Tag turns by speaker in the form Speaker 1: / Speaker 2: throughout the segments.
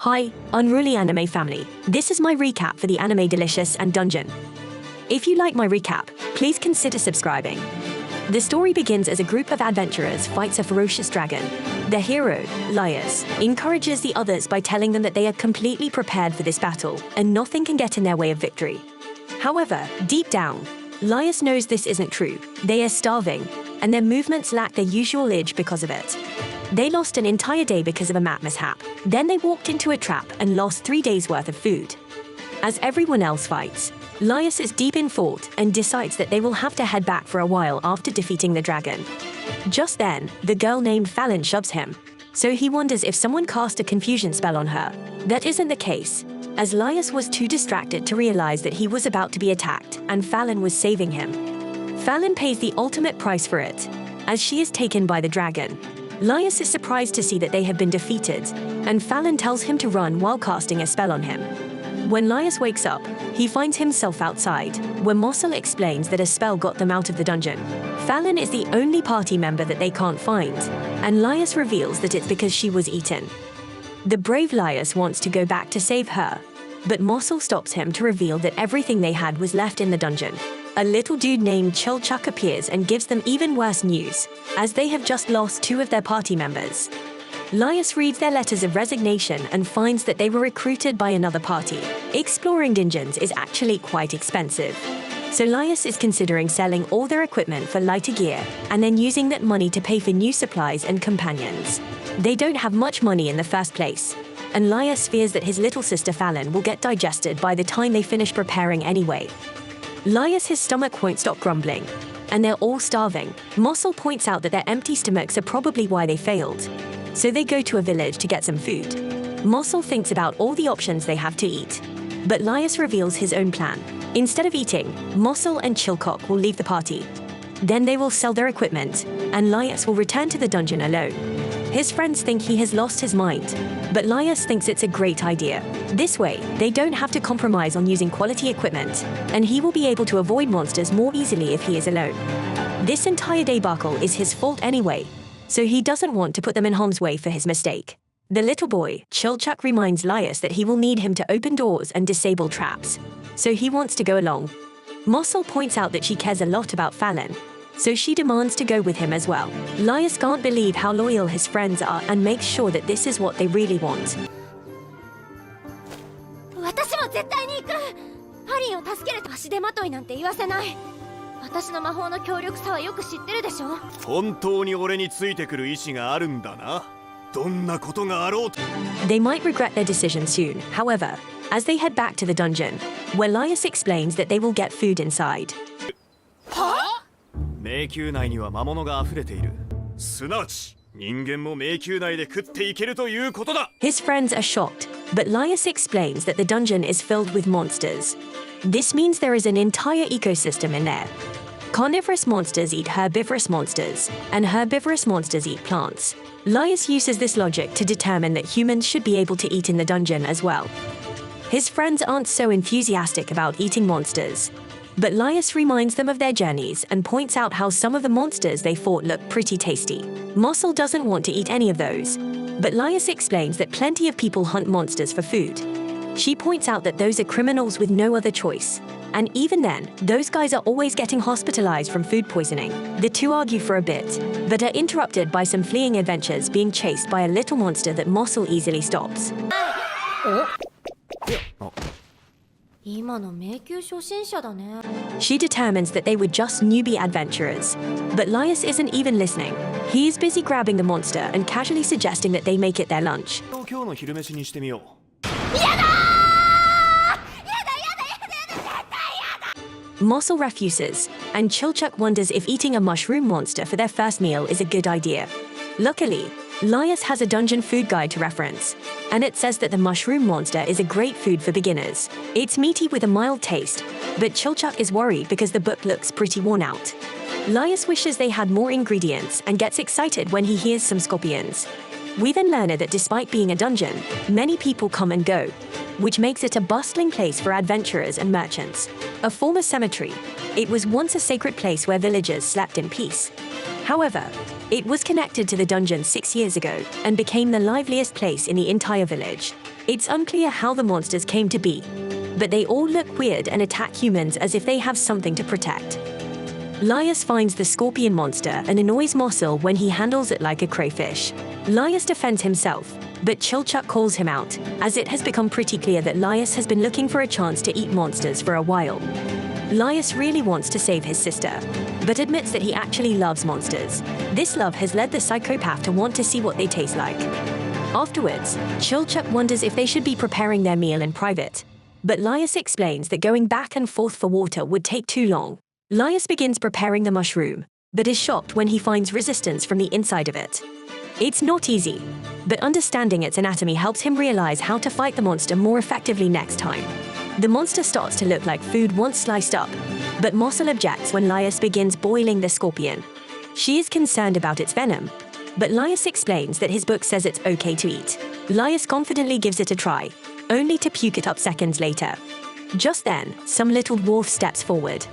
Speaker 1: Hi, unruly anime family. This is my recap for the anime Delicious and Dungeon. If you like my recap, please consider subscribing. The story begins as a group of adventurers fights a ferocious dragon. The hero, Laios, encourages the others by telling them that they are completely prepared for this battle and nothing can get in their way of victory. However, deep down, Laios knows this isn't true. They are starving, and their movements lack their usual edge because of it. They lost an entire day because of a map mishap. Then they walked into a trap and lost 3 days worth of food. As everyone else fights, Laios is deep in thought and decides that they will have to head back for a while after defeating the dragon. Just then, the girl named Fallon shoves him, so he wonders if someone cast a confusion spell on her. That isn't the case, as Laios was too distracted to realize that he was about to be attacked and Fallon was saving him. Fallon pays the ultimate price for it, as she is taken by the dragon. Laios is surprised to see that they have been defeated, and Fallon tells him to run while casting a spell on him. When Laios wakes up, he finds himself outside, where Marcille explains that a spell got them out of the dungeon. Fallon is the only party member that they can't find, and Laios reveals that it's because she was eaten. The brave Laios wants to go back to save her, but Marcille stops him to reveal that everything they had was left in the dungeon. A little dude named Chilchuck appears and gives them even worse news, as they have just lost 2 of their party members. Laios reads their letters of resignation and finds that they were recruited by another party. Exploring dungeons is actually quite expensive, so Laios is considering selling all their equipment for lighter gear and then using that money to pay for new supplies and companions. They don't have much money in the first place, and Laios fears that his little sister Fallon will get digested by the time they finish preparing anyway. Laios' his stomach won't stop grumbling, and they're all starving. Marcille points out that their empty stomachs are probably why they failed, so they go to a village to get some food. Marcille thinks about all the options they have to eat, but Laios reveals his own plan. Instead of eating, Marcille and Chilchuck will leave the party. Then they will sell their equipment, and Laios will return to the dungeon alone. His friends think he has lost his mind, but Laios thinks it's a great idea. This way, they don't have to compromise on using quality equipment, and he will be able to avoid monsters more easily if he is alone. This entire debacle is his fault anyway, so he doesn't want to put them in harm's way for his mistake. The little boy, Chilchuck, reminds Laios that he will need him to open doors and disable traps, so he wants to go along. Marcille points out that she cares a lot about Fallon, so she demands to go with him as well. Laios can't believe how loyal his friends are and makes sure that this is what they really want. They might regret their decision soon, however, as they head back to the dungeon, where Laios explains that they will get food inside. His friends are shocked, but Laios explains that the dungeon is filled with monsters. This means there is an entire ecosystem in there. Carnivorous monsters eat herbivorous monsters, and herbivorous monsters eat plants. Laios uses this logic to determine that humans should be able to eat in the dungeon as well. His friends aren't so enthusiastic about eating monsters, but Laios reminds them of their journeys and points out how some of the monsters they fought look pretty tasty. Marcille doesn't want to eat any of those, but Laios explains that plenty of people hunt monsters for food. She points out that those are criminals with no other choice, and even then, those guys are always getting hospitalized from food poisoning. The two argue for a bit, but are interrupted by some fleeing adventurers being chased by a little monster that Marcille easily stops. She determines that they were just newbie adventurers, but Laios isn't even listening. He is busy grabbing the monster and casually suggesting that they make it their lunch. Marcille refuses, and Chilchuck wonders if eating a mushroom monster for their first meal is a good idea. Luckily, Laios has a dungeon food guide to reference, and it says that the mushroom monster is a great food for beginners. It's meaty with a mild taste, but Chilchuck is worried because the book looks pretty worn out. Laios wishes they had more ingredients and gets excited when he hears some scorpions. We then learn that despite being a dungeon, many people come and go, which makes it a bustling place for adventurers and merchants. A former cemetery, it was once a sacred place where villagers slept in peace. However, it was connected to the dungeon 6 years ago and became the liveliest place in the entire village. It's unclear how the monsters came to be, but they all look weird and attack humans as if they have something to protect. Laios finds the scorpion monster and annoys Marcille when he handles it like a crayfish. Laios defends himself, but Chilchuck calls him out, as it has become pretty clear that Laios has been looking for a chance to eat monsters for a while. Laios really wants to save his sister, but admits that he actually loves monsters. This love has led the psychopath to want to see what they taste like. Afterwards, Chilchuck wonders if they should be preparing their meal in private, but Laios explains that going back and forth for water would take too long. Laios begins preparing the mushroom, but is shocked when he finds resistance from the inside of it. It's not easy, but understanding its anatomy helps him realize how to fight the monster more effectively next time. The monster starts to look like food once sliced up, but Marcille objects when Laios begins boiling the scorpion. She is concerned about its venom, but Laios explains that his book says it's okay to eat. Laios confidently gives it a try, only to puke it up seconds later. Just then, some little dwarf steps forward.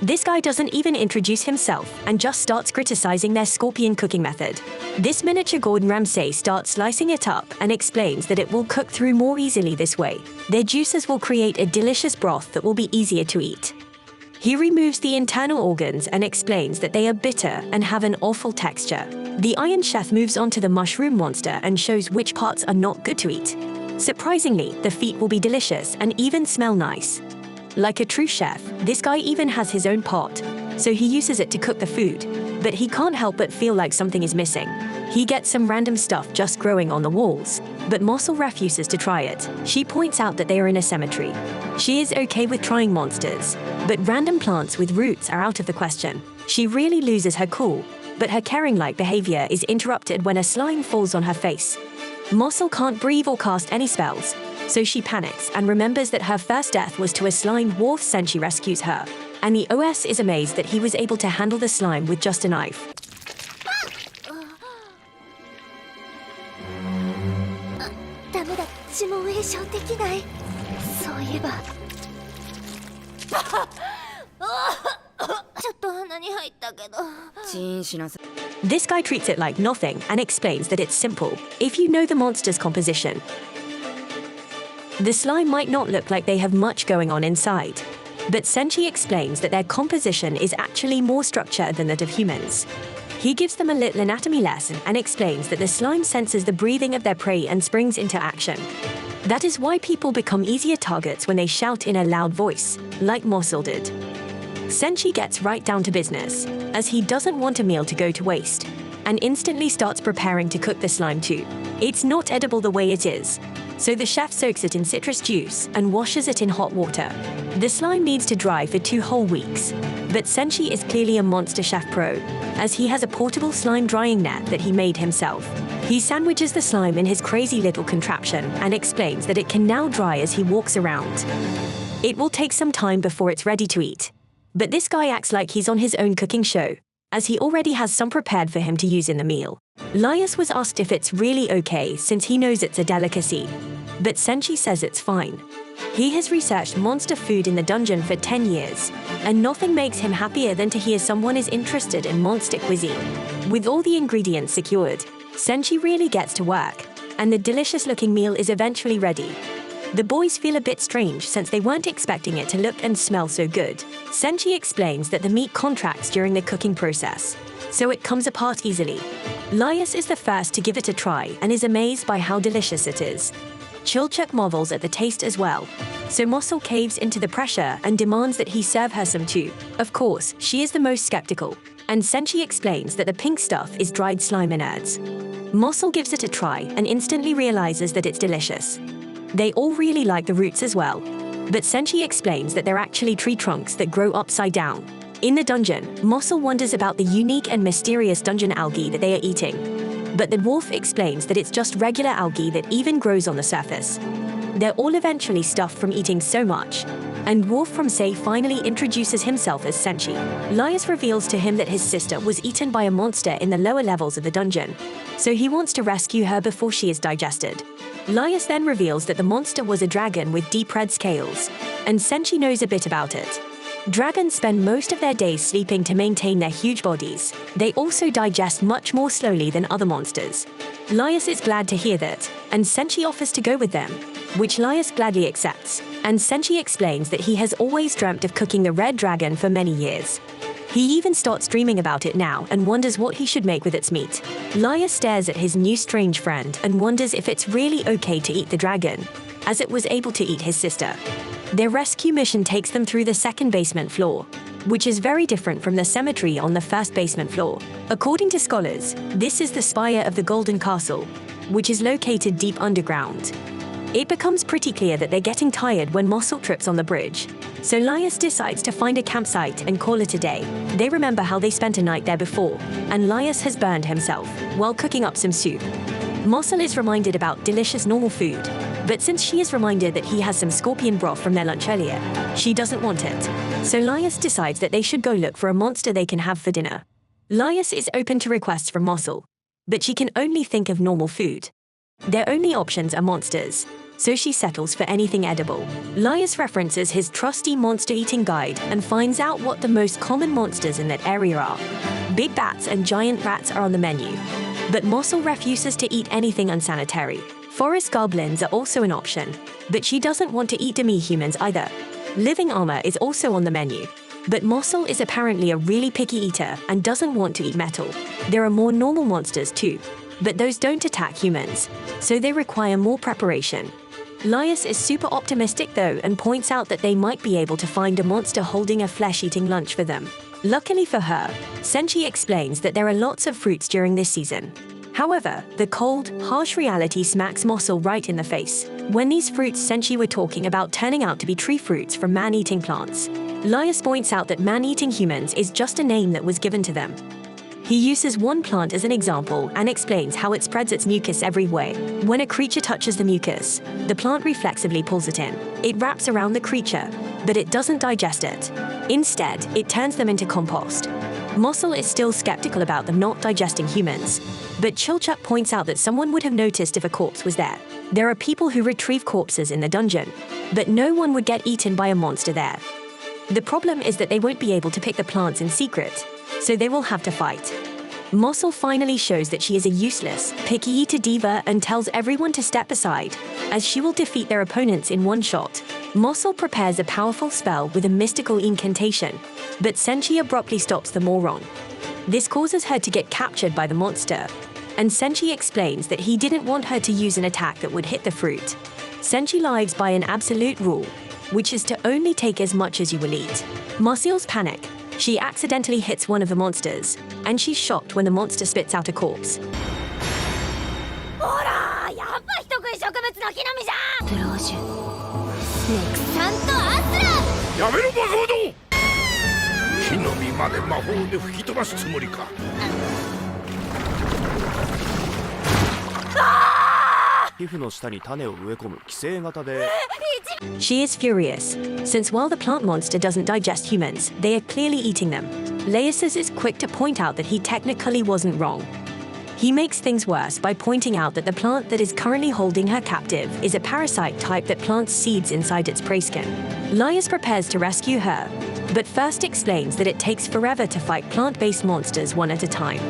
Speaker 1: This guy doesn't even introduce himself and just starts criticizing their scorpion cooking method. This miniature Gordon Ramsay starts slicing it up and explains that it will cook through more easily this way. Their juices will create a delicious broth that will be easier to eat. He removes the internal organs and explains that they are bitter and have an awful texture. The Iron Chef moves on to the mushroom monster and shows which parts are not good to eat. Surprisingly, the feet will be delicious and even smell nice. Like a true chef, this guy even has his own pot, so he uses it to cook the food, but he can't help but feel like something is missing. He gets some random stuff just growing on the walls, but Marcille refuses to try it. She points out that they are in a cemetery. She is okay with trying monsters, but random plants with roots are out of the question. She really loses her cool, but her caring-like behavior is interrupted when a slime falls on her face. Marcille can't breathe or cast any spells, so she panics and remembers that her first death was to a slime dwarf. Senshi rescues her, and the OS is amazed that he was able to handle the slime with just a knife. This guy treats it like nothing and explains that it's simple if you know the monster's composition. The slime might not look like they have much going on inside, but Senshi explains that their composition is actually more structured than that of humans. He gives them a little anatomy lesson and explains that the slime senses the breathing of their prey and springs into action. That is why people become easier targets when they shout in a loud voice, like Marcille did. Senshi gets right down to business, as he doesn't want a meal to go to waste, and instantly starts preparing to cook the slime too. It's not edible the way it is, so the chef soaks it in citrus juice and washes it in hot water. The slime needs to dry for 2 whole weeks, but Senshi is clearly a monster chef pro, as he has a portable slime drying net that he made himself. He sandwiches the slime in his crazy little contraption and explains that it can now dry as he walks around. It will take some time before it's ready to eat, but this guy acts like he's on his own cooking show, as he already has some prepared for him to use in the meal. Laios was asked if it's really okay since he knows it's a delicacy, but Senshi says it's fine. He has researched monster food in the dungeon for 10 years, and nothing makes him happier than to hear someone is interested in monster cuisine. With all the ingredients secured, Senshi really gets to work, and the delicious-looking meal is eventually ready. The boys feel a bit strange since they weren't expecting it to look and smell so good. Senshi explains that the meat contracts during the cooking process, so it comes apart easily. Laios is the first to give it a try and is amazed by how delicious it is. Chilchuck marvels at the taste as well, so Marcille caves into the pressure and demands that he serve her some too. Of course, she is the most skeptical, and Senshi explains that the pink stuff is dried slime innards. Marcille gives it a try and instantly realizes that it's delicious. They all really like the roots as well, but Senshi explains that they're actually tree trunks that grow upside down. In the dungeon, Marcille wonders about the unique and mysterious dungeon algae that they are eating, but the dwarf explains that it's just regular algae that even grows on the surface. They're all eventually stuffed from eating so much, and dwarf from Sei finally introduces himself as Senshi. Laios reveals to him that his sister was eaten by a monster in the lower levels of the dungeon, so he wants to rescue her before she is digested. Laios then reveals that the monster was a dragon with deep red scales, and Senshi knows a bit about it. Dragons spend most of their days sleeping to maintain their huge bodies. They also digest much more slowly than other monsters. Laios is glad to hear that, and Senshi offers to go with them, which Laios gladly accepts, and Senshi explains that he has always dreamt of cooking the red dragon for many years. He even starts dreaming about it now and wonders what he should make with its meat. Laios stares at his new strange friend and wonders if it's really okay to eat the dragon, as it was able to eat his sister. Their rescue mission takes them through the second basement floor, which is very different from the cemetery on the first basement floor. According to scholars, this is the spire of the Golden Castle, which is located deep underground. It becomes pretty clear that they're getting tired when Marcille trips on the bridge, so Laios decides to find a campsite and call it a day. They remember how they spent a night there before, and Laios has burned himself while cooking up some soup. Marcille is reminded about delicious normal food, but since she is reminded that he has some scorpion broth from their lunch earlier, she doesn't want it. So Laios decides that they should go look for a monster they can have for dinner. Laios is open to requests from Marcille, but she can only think of normal food. Their only options are monsters, so she settles for anything edible. Laios references his trusty monster-eating guide and finds out what the most common monsters in that area are. Big bats and giant rats are on the menu, but Marcille refuses to eat anything unsanitary. Forest goblins are also an option, but she doesn't want to eat demi-humans either. Living armor is also on the menu, but Marcille is apparently a really picky eater and doesn't want to eat metal. There are more normal monsters too, but those don't attack humans, so they require more preparation. Laios is super optimistic though and points out that they might be able to find a monster holding a flesh-eating lunch for them. Luckily for her, Senshi explains that there are lots of fruits during this season. However, the cold, harsh reality smacks Marcille right in the face when these fruits Senshi were talking about turning out to be tree fruits from man-eating plants. Laios points out that man-eating humans is just a name that was given to them. He uses one plant as an example and explains how it spreads its mucus every way. When a creature touches the mucus, the plant reflexively pulls it in. It wraps around the creature, but it doesn't digest it. Instead, it turns them into compost. Marcille is still skeptical about them not digesting humans, but Chilchuck points out that someone would have noticed if a corpse was there. There are people who retrieve corpses in the dungeon, but no one would get eaten by a monster there. The problem is that they won't be able to pick the plants in secret, so they will have to fight. Marcille finally shows that she is a useless, picky eater diva and tells everyone to step aside, as she will defeat their opponents in one shot. Marcille prepares a powerful spell with a mystical incantation, but Senshi abruptly stops the moron. This causes her to get captured by the monster, and Senshi explains that he didn't want her to use an attack that would hit the fruit. Senshi lives by an absolute rule, which is to only take as much as you will eat. Marcille's panic. She accidentally hits one of the monsters, and she's shocked when the monster spits out a corpse.
Speaker 2: ほら、やっぱ人食い植物の木の実じゃん。プロージュネクサンとアスラ。やめろバカ者。木の実まで魔法で吹き飛ばすつもりか。
Speaker 3: 皮膚の下に種を植え込む寄生型で。
Speaker 1: She is furious, since while the plant monster doesn't digest humans, they are clearly eating them. Laios is quick to point out that he technically wasn't wrong. He makes things worse by pointing out that the plant that is currently holding her captive is a parasite type that plants seeds inside its prey skin. Laios prepares to rescue her, but first explains that it takes forever to fight plant-based monsters one at a time.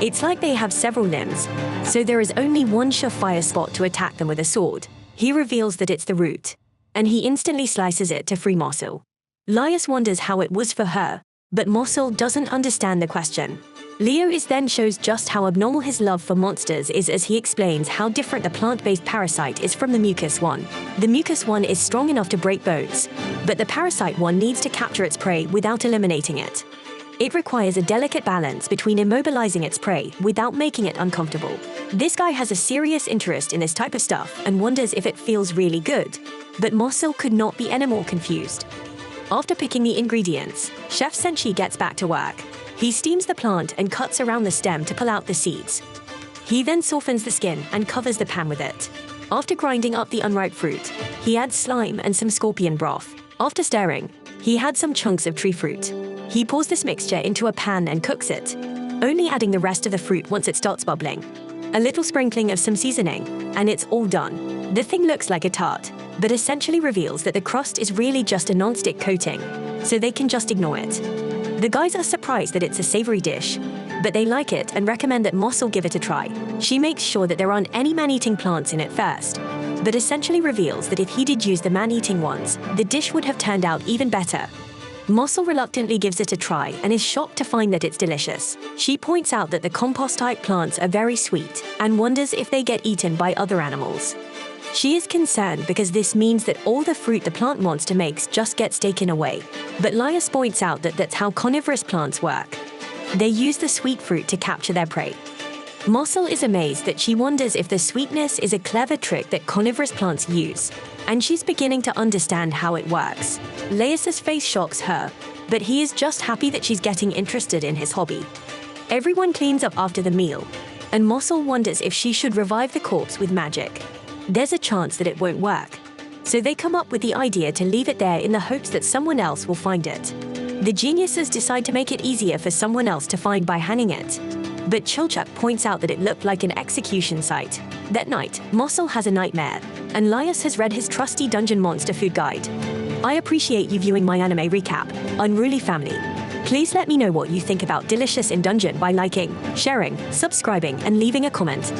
Speaker 1: It's like they have several limbs, so there is only one surefire spot to attack them with a sword. He reveals that it's the root, and he instantly slices it to free Marcille. Laios wonders how it was for her, but Marcille doesn't understand the question. Laios then shows just how abnormal his love for monsters is as he explains how different the plant-based parasite is from the mucus one. The mucus one is strong enough to break bones, but the parasite one needs to capture its prey without eliminating it. It requires a delicate balance between immobilizing its prey without making it uncomfortable. This guy has a serious interest in this type of stuff and wonders if it feels really good, but Marcille could not be any more confused. After picking the ingredients, Chef Senshi gets back to work. He steams the plant and cuts around the stem to pull out the seeds. He then softens the skin and covers the pan with it. After grinding up the unripe fruit, he adds slime and some scorpion broth. After stirring, he adds some chunks of tree fruit. He pours this mixture into a pan and cooks it, only adding the rest of the fruit once it starts bubbling. A little sprinkling of some seasoning, and it's all done. The thing looks like a tart, but essentially reveals that the crust is really just a non-stick coating, so they can just ignore it. The guys are surprised that it's a savory dish, but they like it and recommend that Marcille give it a try. She makes sure that there aren't any man-eating plants in it first, but essentially reveals that if he did use the man-eating ones, the dish would have turned out even better. Marcille reluctantly gives it a try and is shocked to find that it's delicious. She points out that the compost-type plants are very sweet and wonders if they get eaten by other animals. She is concerned because this means that all the fruit the plant monster makes just gets taken away. But Laios points out that that's how carnivorous plants work. They use the sweet fruit to capture their prey. Marcille is amazed that she wonders if the sweetness is a clever trick that carnivorous plants use, and she's beginning to understand how it works. Laios' face shocks her, but he is just happy that she's getting interested in his hobby. Everyone cleans up after the meal, and Marcille wonders if she should revive the corpse with magic. There's a chance that it won't work, so they come up with the idea to leave it there in the hopes that someone else will find it. The geniuses decide to make it easier for someone else to find by hanging it, but Chilchuck points out that it looked like an execution site. That night, Marcille has a nightmare, and Laios has read his trusty dungeon monster food guide. I appreciate you viewing my anime recap, Unruly Family. Please let me know what you think about Delicious in Dungeon by liking, sharing, subscribing, and leaving a comment.